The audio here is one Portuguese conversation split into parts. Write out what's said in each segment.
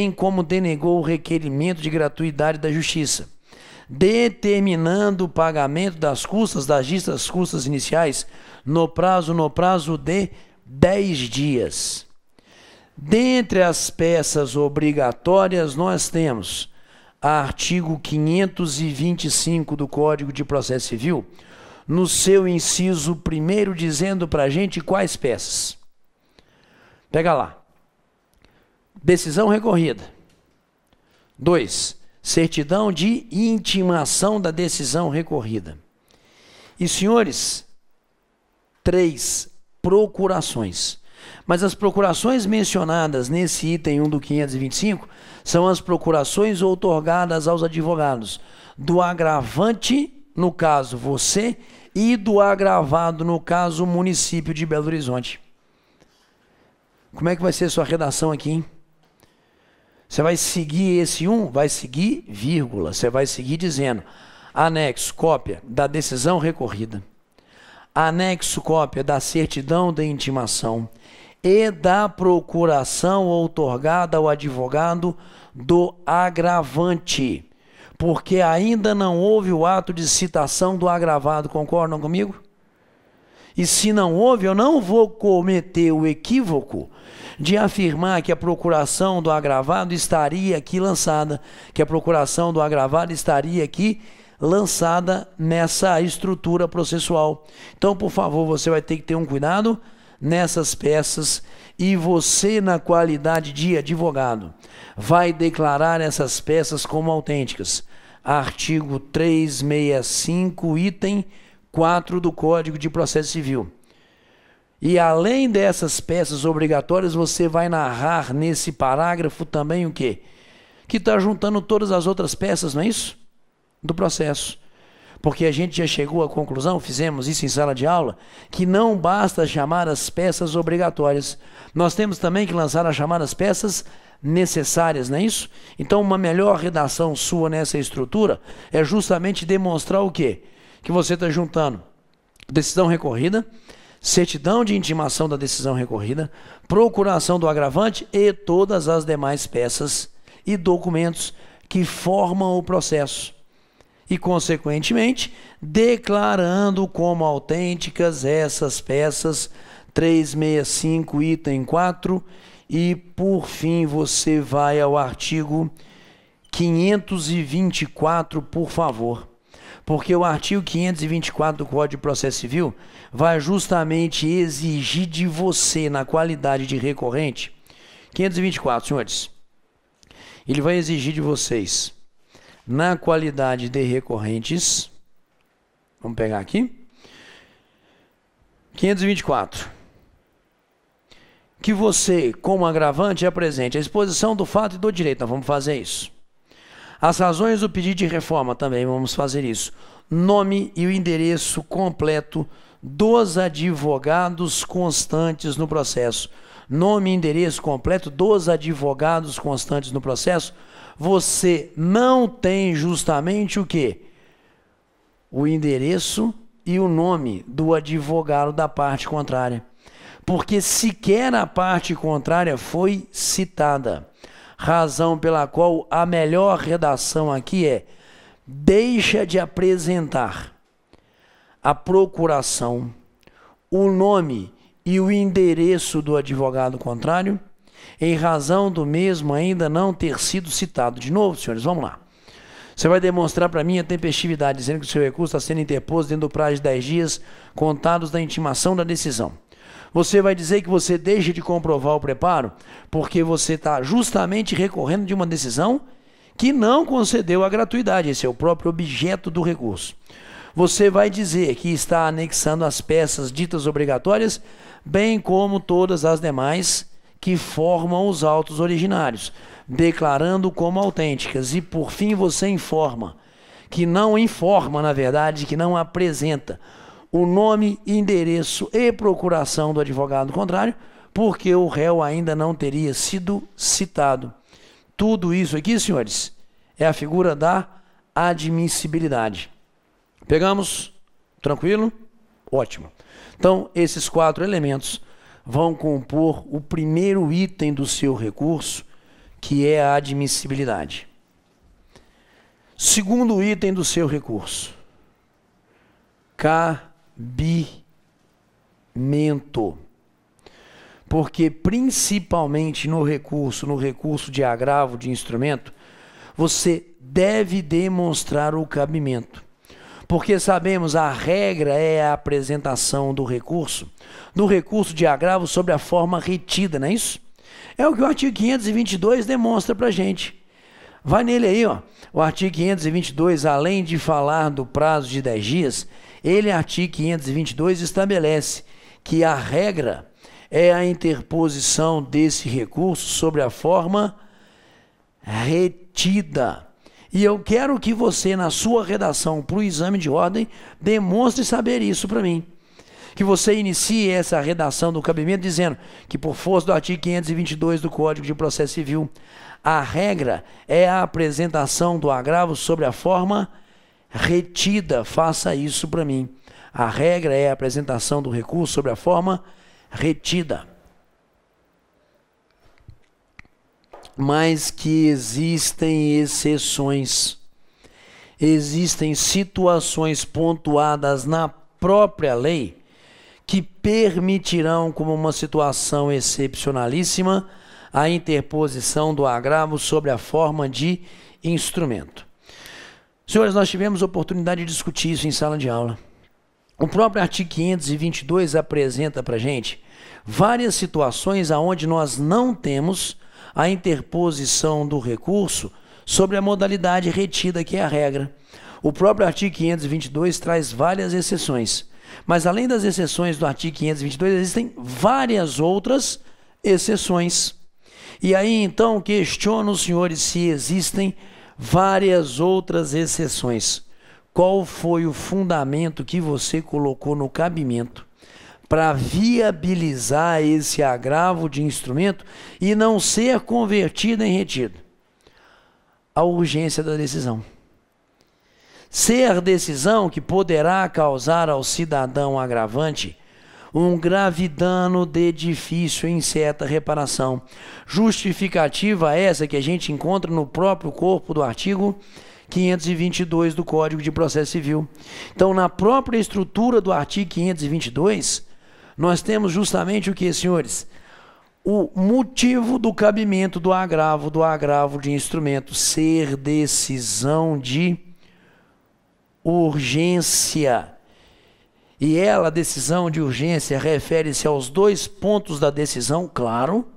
como denegou o requerimento de gratuidade da Justiça, determinando o pagamento das custas, das ditas custas iniciais, no prazo de 10 dias. Dentre as peças obrigatórias, nós temos artigo 525 do Código de Processo Civil, no seu inciso 1º, dizendo para a gente quais peças. Pega lá. Decisão recorrida. 2. Certidão de intimação da decisão recorrida. E, senhores, 3. Procurações. Mas as procurações mencionadas nesse item 1 do 525 são as procurações outorgadas aos advogados do agravante, no caso você, e do agravado, no caso o município de Belo Horizonte. Como é que vai ser a sua redação aqui, hein? Você vai seguir esse 1? Vai seguir vírgula. Você vai seguir dizendo: anexo, cópia da decisão recorrida. Anexo, cópia da certidão de intimação e da procuração outorgada ao advogado do agravante. Porque ainda não houve o ato de citação do agravado. Concordam comigo? E se não houve, eu não vou cometer o equívoco de afirmar que a procuração do agravado estaria aqui lançada, que a procuração do agravado estaria aqui lançada nessa estrutura processual. Então, por favor, você vai ter que ter um cuidado nessas peças e você, na qualidade de advogado, vai declarar essas peças como autênticas. Artigo 365, item 4 do Código de Processo Civil. E além dessas peças obrigatórias, você vai narrar nesse parágrafo também o quê? Que está juntando todas as outras peças, não é isso? Do processo. Porque a gente já chegou à conclusão, fizemos isso em sala de aula, que não basta chamar as peças obrigatórias. Nós temos também que lançar as chamadas peças necessárias, não é isso? Então, uma melhor redação sua nessa estrutura é justamente demonstrar o quê? Que você está juntando decisão recorrida, certidão de intimação da decisão recorrida, procuração do agravante e todas as demais peças e documentos que formam o processo. E, consequentemente, declarando como autênticas essas peças 365, item 4, e, por fim, você vai ao artigo 524, por favor. Porque o artigo 524 do Código de Processo Civil vai justamente exigir de você, na qualidade de recorrente, 524, senhores, ele vai exigir de vocês, na qualidade de recorrentes, vamos pegar aqui, 524, que você, como agravante, apresente a exposição do fato e do direito. Nós vamos fazer isso. As razões do pedido de reforma também vamos fazer isso. Nome e o endereço completo dos advogados constantes no processo. Nome e endereço completo dos advogados constantes no processo. Você não tem justamente o quê? O endereço e o nome do advogado da parte contrária. Porque sequer a parte contrária foi citada. Razão pela qual a melhor redação aqui é: deixa de apresentar a procuração, o nome e o endereço do advogado contrário, em razão do mesmo ainda não ter sido citado. De novo, senhores, vamos lá. Você vai demonstrar para mim a tempestividade, dizendo que o seu recurso está sendo interposto dentro do prazo de 10 dias contados da intimação da decisão. Você vai dizer que você deixa de comprovar o preparo porque você está justamente recorrendo de uma decisão que não concedeu a gratuidade. Esse é o próprio objeto do recurso. Você vai dizer que está anexando as peças ditas obrigatórias, bem como todas as demais que formam os autos originários, declarando como autênticas. E, por fim, você informa, na verdade, que não apresenta o nome, endereço e procuração do advogado contrário, porque o réu ainda não teria sido citado. Tudo isso aqui, senhores, é a figura da admissibilidade. Pegamos? Tranquilo? Ótimo. Então, esses 4 elementos vão compor o primeiro item do seu recurso, que é a admissibilidade. Segundo item do seu recurso, cabimento. Porque principalmente no recurso de agravo de instrumento, você deve demonstrar o cabimento. Porque sabemos, a regra é a apresentação do recurso de agravo sobre a forma retida, não é isso? É o que o artigo 522 demonstra para a gente. Vai nele aí, ó. O artigo 522, além de falar do prazo de 10 dias, artigo 522, estabelece que a regra é a interposição desse recurso sobre a forma retida. E eu quero que você, na sua redação para o exame de ordem, demonstre saber isso para mim. Que você inicie essa redação do cabimento dizendo que, por força do artigo 522 do Código de Processo Civil, a regra é a apresentação do agravo sobre a forma retida. Faça isso para mim. A regra é a apresentação do recurso sobre a forma retida. Mas que existem exceções. Existem situações pontuadas na própria lei que permitirão, como uma situação excepcionalíssima, a interposição do agravo sobre a forma de instrumento. Senhores, nós tivemos oportunidade de discutir isso em sala de aula. O próprio artigo 522 apresenta para a gente várias situações onde nós não temos a interposição do recurso sobre a modalidade retida, que é a regra. O próprio artigo 522 traz várias exceções. Mas além das exceções do artigo 522, existem várias outras exceções. E aí, então, questiono os senhores se existem várias outras exceções. Qual foi o fundamento que você colocou no cabimento para viabilizar esse agravo de instrumento e não ser convertido em retido? A urgência da decisão. Ser decisão que poderá causar ao cidadão agravante um grave dano de difícil e incerta reparação. Justificativa essa que a gente encontra no próprio corpo do artigo 522 do Código de Processo Civil. Então, na própria estrutura do artigo 522, nós temos justamente o que, senhores? O motivo do cabimento do agravo de instrumento ser decisão de urgência. E ela, a decisão de urgência, refere-se aos dois pontos da decisão, claro,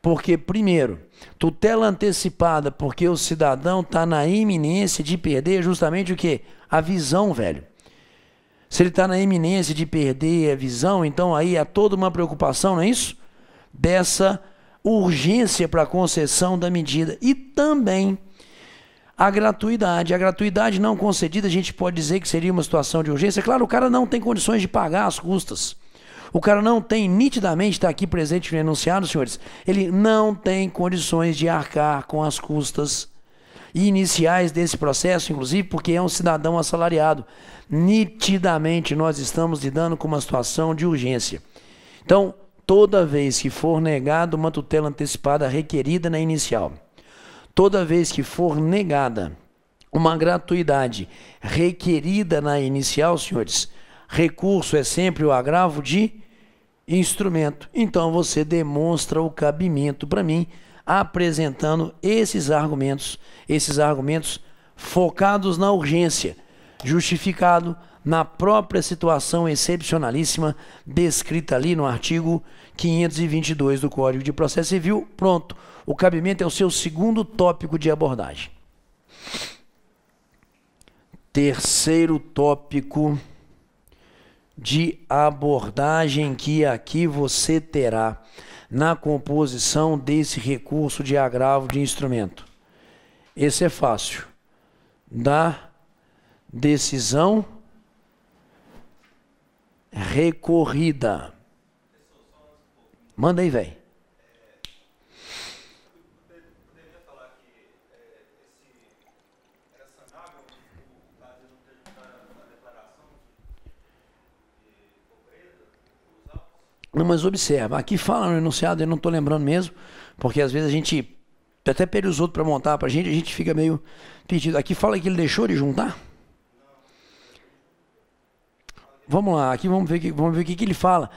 porque, primeiro, tutela antecipada, porque o cidadão está na iminência de perder justamente o quê? A visão, velho. Se ele está na iminência de perder a visão, então aí há toda uma preocupação, não é isso? Dessa urgência para a concessão da medida. E também a gratuidade não concedida, a gente pode dizer que seria uma situação de urgência. Claro, o cara não tem condições de pagar as custas. O cara não tem, nitidamente, está aqui presente no enunciado, senhores, ele não tem condições de arcar com as custas iniciais desse processo, inclusive porque é um cidadão assalariado. Nitidamente, nós estamos lidando com uma situação de urgência. Então, toda vez que for negada uma tutela antecipada requerida na inicial, toda vez que for negada uma gratuidade requerida na inicial, senhores, recurso é sempre o agravo de instrumento. Então, você demonstra o cabimento para mim, apresentando esses argumentos focados na urgência, justificado na própria situação excepcionalíssima descrita ali no artigo 522 do Código de Processo Civil. Pronto, o cabimento é o seu segundo tópico de abordagem. Terceiro tópico de abordagem que aqui você terá na composição desse recurso de agravo de instrumento. Esse é fácil. Da decisão recorrida. Manda aí, velho. Poderia falar que era sanável o caso de não ter a declaração de pobreza dos autos? Não, mas observa, aqui fala no enunciado, eu não estou lembrando mesmo, porque às vezes a gente Até pede os outros para montar para a gente fica meio perdido. Aqui fala que ele deixou de juntar? Vamos lá, aqui vamos ver o que ele fala.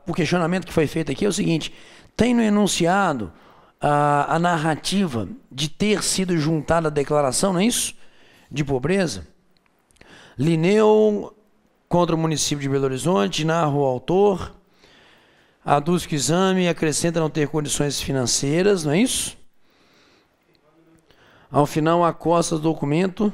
O questionamento que foi feito aqui é o seguinte: tem no enunciado a narrativa de ter sido juntada a declaração, não é isso? De pobreza. Linneu contra o município de Belo Horizonte, narra o autor, aduz que o exame acrescenta não ter condições financeiras, não é isso? Ao final, acosta o documento.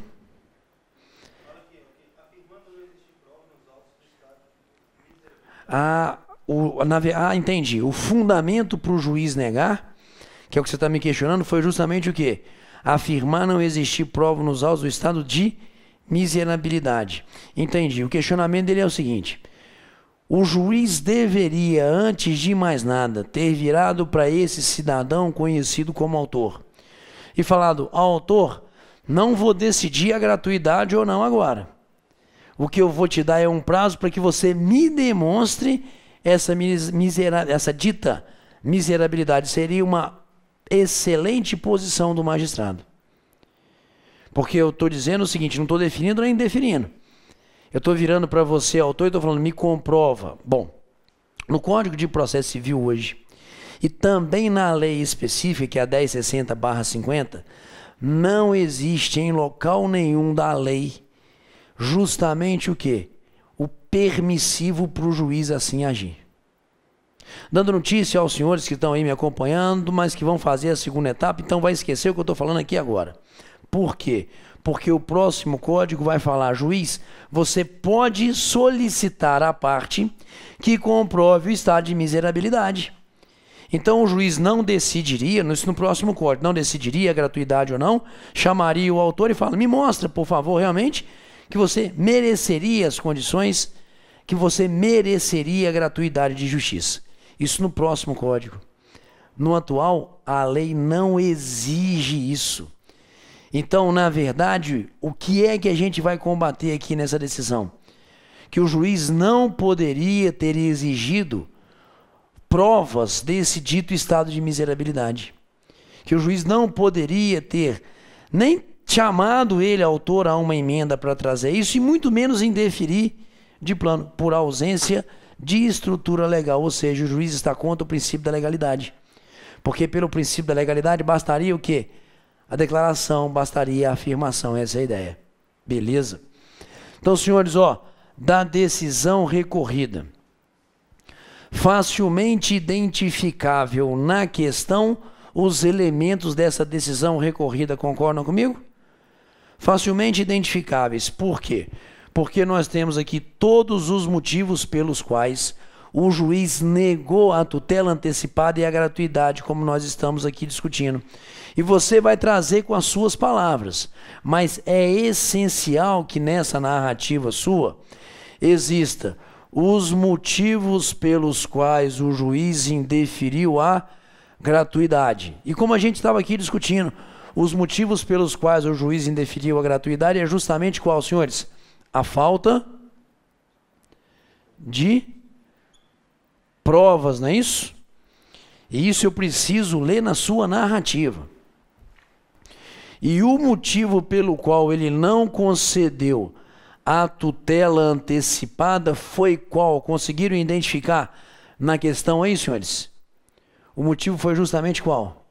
Entendi. O fundamento para o juiz negar, que é o que você está me questionando, foi justamente o quê? Afirmar não existir prova nos autos do estado de miserabilidade. Entendi. O questionamento dele é o seguinte: o juiz deveria, antes de mais nada, ter virado para esse cidadão conhecido como autor e falado: autor, não vou decidir a gratuidade ou não agora. O que eu vou te dar é um prazo para que você me demonstre essa dita miserabilidade. Seria uma excelente posição do magistrado. Porque eu estou dizendo o seguinte, não estou definindo nem indefinindo. Eu estou virando para você, autor, e estou falando, me comprova. Bom, no Código de Processo Civil hoje, e também na lei específica, que é a 1060/50, não existe em local nenhum da lei justamente o quê? O permissivo para o juiz assim agir. Dando notícia aos senhores que estão aí me acompanhando, mas que vão fazer a segunda etapa, então vai esquecer o que eu estou falando aqui agora. Por quê? Porque o próximo código vai falar: juiz, você pode solicitar à parte que comprove o estado de miserabilidade. Então o juiz não decidiria, isso no próximo código, não decidiria a gratuidade ou não, chamaria o autor e fala: me mostra, por favor, realmente, que você mereceria as condições, que você mereceria a gratuidade de justiça. Isso no próximo código. No atual, a lei não exige isso. Então, na verdade, o que é que a gente vai combater aqui nessa decisão? Que o juiz não poderia ter exigido provas desse dito estado de miserabilidade. Que o juiz não poderia ter nem chamado ele, autor, a uma emenda para trazer isso, e muito menos indeferir de plano, por ausência de estrutura legal, ou seja, o juiz está contra o princípio da legalidade. Porque pelo princípio da legalidade bastaria o quê? A declaração, bastaria a afirmação, essa é a ideia. Beleza? Então, senhores, da decisão recorrida, facilmente identificável na questão os elementos dessa decisão recorrida, concordam comigo? Facilmente identificáveis. Por quê? Porque nós temos aqui todos os motivos pelos quais o juiz negou a tutela antecipada e a gratuidade, como nós estamos aqui discutindo. E você vai trazer com as suas palavras, mas é essencial que nessa narrativa sua exista os motivos pelos quais o juiz indeferiu a gratuidade. E como a gente estava aqui discutindo, os motivos pelos quais o juiz indeferiu a gratuidade é justamente qual, senhores? A falta de provas, não é isso? E isso eu preciso ler na sua narrativa. E o motivo pelo qual ele não concedeu a tutela antecipada foi qual? Conseguiram identificar na questão aí, senhores? O motivo foi justamente qual?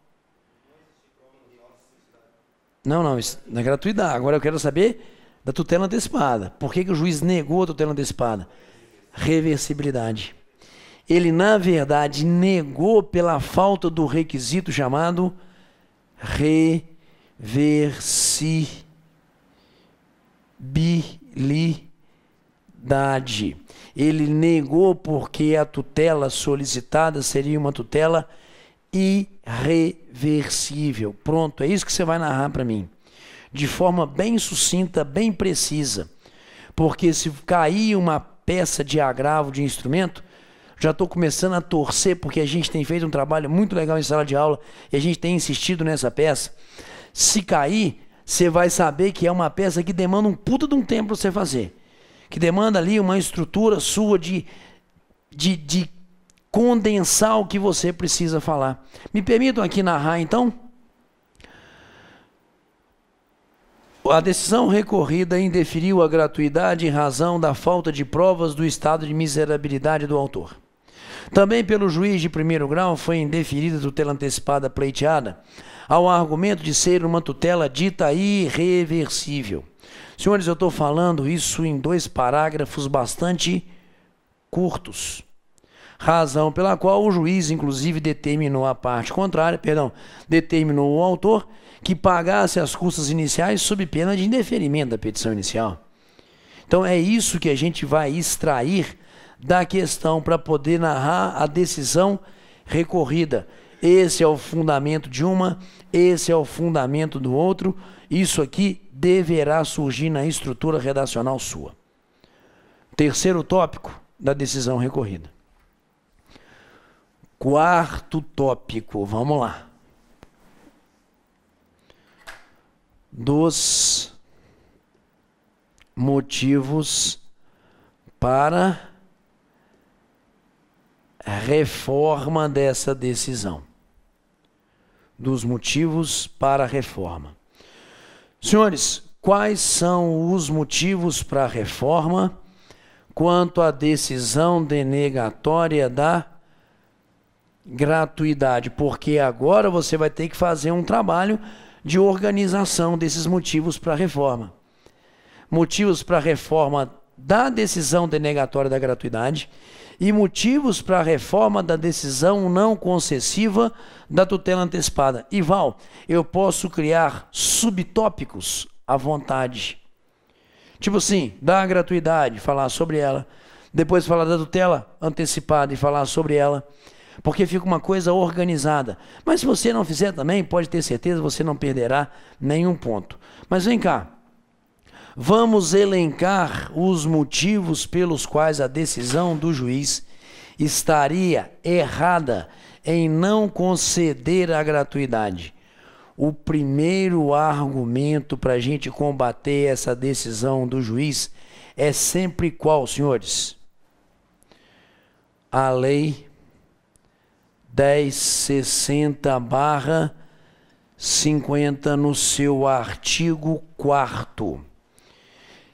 Não, na gratuidade. Agora eu quero saber da tutela antecipada. Por que o juiz negou a tutela antecipada? Reversibilidade. Ele, na verdade, negou pela falta do requisito chamado reversibilidade. Ele negou porque a tutela solicitada seria uma tutela irreversível. Pronto, é isso que você vai narrar para mim. De forma bem sucinta, bem precisa. Porque se cair uma peça de agravo de instrumento, já estou começando a torcer, porque a gente tem feito um trabalho muito legal em sala de aula e a gente tem insistido nessa peça. Se cair, você vai saber que é uma peça que demanda um puta de um tempo para você fazer. Que demanda ali uma estrutura sua de condensar o que você precisa falar. Me permitam aqui narrar, então? A decisão recorrida indeferiu a gratuidade em razão da falta de provas do estado de miserabilidade do autor. Também pelo juiz de primeiro grau foi indeferida a tutela antecipada pleiteada, ao argumento de ser uma tutela dita irreversível. Senhores, eu estou falando isso em 2 parágrafos bastante curtos. Razão pela qual o juiz, inclusive, determinou a parte contrária, determinou o autor que pagasse as custas iniciais sob pena de indeferimento da petição inicial. Então é isso que a gente vai extrair da questão para poder narrar a decisão recorrida. Esse é o fundamento de uma, esse é o fundamento do outro. Isso aqui deverá surgir na estrutura redacional sua. Terceiro tópico da decisão recorrida. Quarto tópico, vamos lá. Dos motivos para reforma dessa decisão. Dos motivos para a reforma. Senhores, quais são os motivos para a reforma quanto à decisão denegatória da gratuidade? Porque agora você vai ter que fazer um trabalho de organização desses motivos para a reforma. Motivos para a reforma da decisão denegatória da gratuidade e motivos para a reforma da decisão não concessiva da tutela antecipada. E Val, eu posso criar subtópicos à vontade. Tipo assim, da gratuidade, falar sobre ela. Depois falar da tutela antecipada e falar sobre ela. Porque fica uma coisa organizada. Mas se você não fizer também, pode ter certeza, você não perderá nenhum ponto. Mas vem cá. Vamos elencar os motivos pelos quais a decisão do juiz estaria errada em não conceder a gratuidade. O primeiro argumento para a gente combater essa decisão do juiz é sempre qual, senhores? A lei 1060/50 no seu artigo 4º,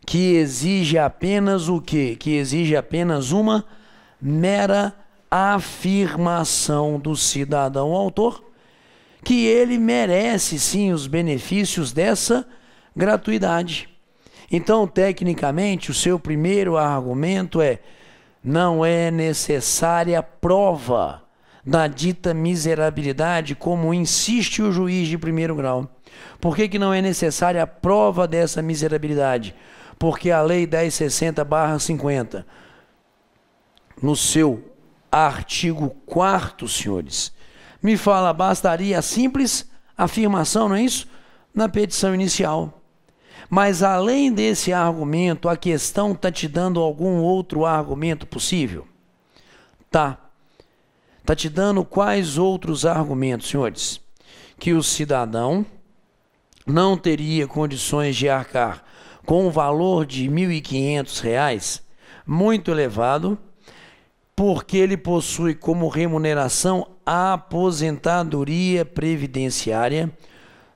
que exige apenas o quê? Que exige apenas uma mera afirmação do cidadão autor que ele merece sim os benefícios dessa gratuidade. Então, tecnicamente, o seu primeiro argumento é: não é necessária prova da dita miserabilidade, como insiste o juiz de primeiro grau. Por que não é necessária a prova dessa miserabilidade? Porque a lei 1060/50, no seu artigo 4º, senhores, me fala, bastaria a simples afirmação, não é isso? Na petição inicial. Mas além desse argumento, a questão está te dando algum outro argumento possível? Tá. Está te dando quais outros argumentos, senhores? Que o cidadão não teria condições de arcar com um valor de R$ 1.500, muito elevado, porque ele possui como remuneração a aposentadoria previdenciária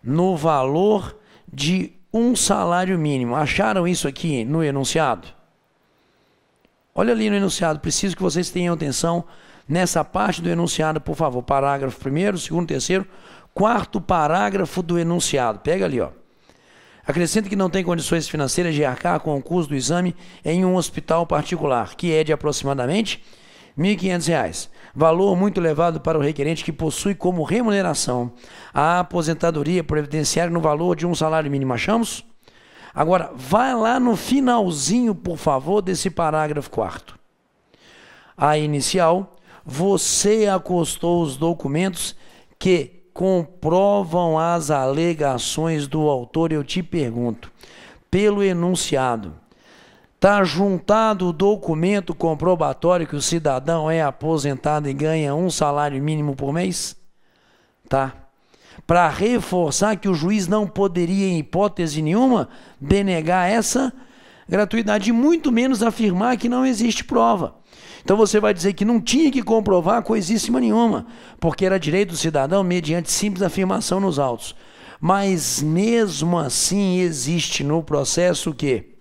no valor de um salário mínimo. Acharam isso aqui no enunciado? Olha ali no enunciado, preciso que vocês tenham atenção nessa parte do enunciado, por favor. Parágrafo 1º, 2º, 3º, 4º parágrafo do enunciado. Pega ali, ó. Acrescenta que não tem condições financeiras de arcar com o custo do exame em um hospital particular, que é de aproximadamente R$ 1.500. Valor muito elevado para o requerente que possui como remuneração a aposentadoria previdenciária no valor de um salário mínimo. Achamos? Agora, vai lá no finalzinho, por favor, desse parágrafo 4º. A inicial, você acostou os documentos que comprovam as alegações do autor. Eu te pergunto, pelo enunciado, está juntado o documento comprobatório que o cidadão é aposentado e ganha um salário mínimo por mês? Tá. Para reforçar que o juiz não poderia, em hipótese nenhuma, denegar essa gratuidade, e muito menos afirmar que não existe prova. Então você vai dizer que não tinha que comprovar coisíssima nenhuma, porque era direito do cidadão mediante simples afirmação nos autos. Mas mesmo assim existe no processo o quê?